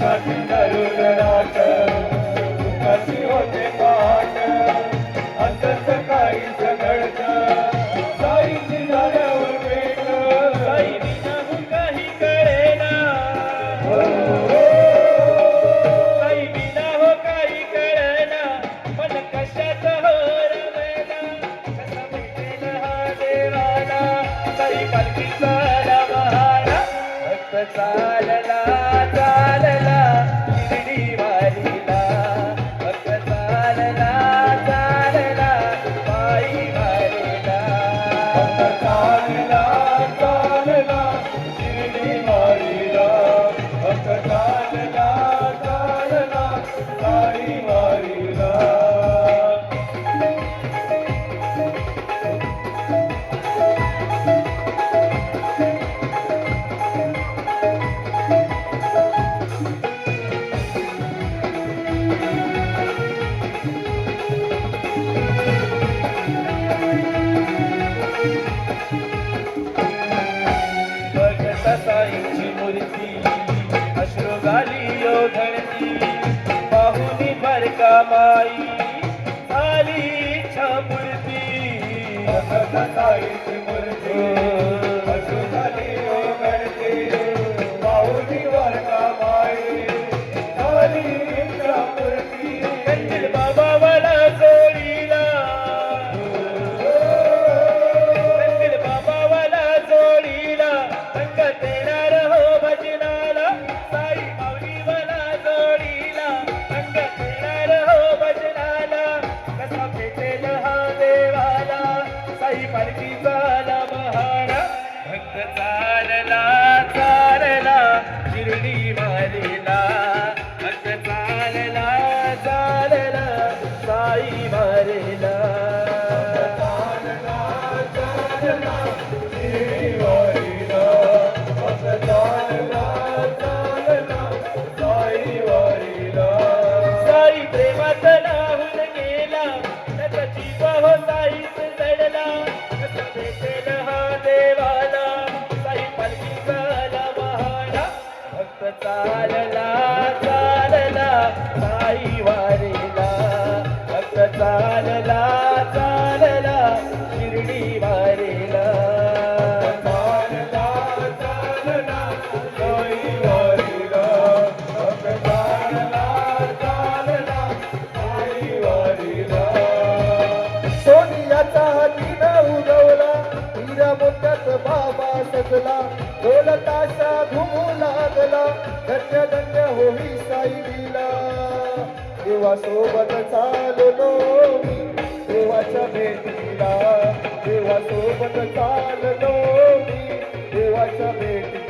काठी धरून राख सुखाची होते पाठ असंच काहीच घडतं साईची झाल्यावर भेट साई विना काही कळेना साई विना काही कळेना मन कशात हो रमेना कसा भेटेल हा देवाला साई पालखीचा बहारा भक्त चालला चालला शिर्डी वारीला भक्त चालला चालला पायी वारीला चालला चालला शिर्डी वारीला भक्त चालला चालला साई वारीला भक्त साईंची मूर्ती अश्रू घाली ओघळती पाहुनी बरका माई झाली इच्छा मूर्ती भक्त साईची मूर्ती अश्रू झाली ओघळते पाहुणी वरका माई झाली इच्छा मूर्ती कंदील बाबा मला जोडीला कंदील बाबा मला जोडीला रंग देणार हो भजनाला साई माऊली मला जोडीला रंग देणार हो भजनाला कसा भेटेल हा देवाला साई पालखीचा बहारा भक्त चालला चालला शिर्डी वारीला भक्त चालला चालला साई वारीला चालला चालला शिर्डी वारीला भक्त चालला चालला साई वारीला साई प्रेमात राहून गेला त्याचा जीव हो साईच जडला कसा भेटेल हा देवाला साई पालखीचा बहारा भक्त चालला चालला साई वारीला भक्त चालला चालला शिर्डी वारीला चालला चालला साई वारीला भक्त चालला चालला साई वारीला सोनियाचा हातीनं उडवला हिरा मोठ्यात बाबा सजला ढोल ताशा घुमू लागला धन्य धन्य होई साईला देवा सोबत चाललो मी देवाच्या भेटीला देवा सोबत चाललो मी देवाच्या भेटीला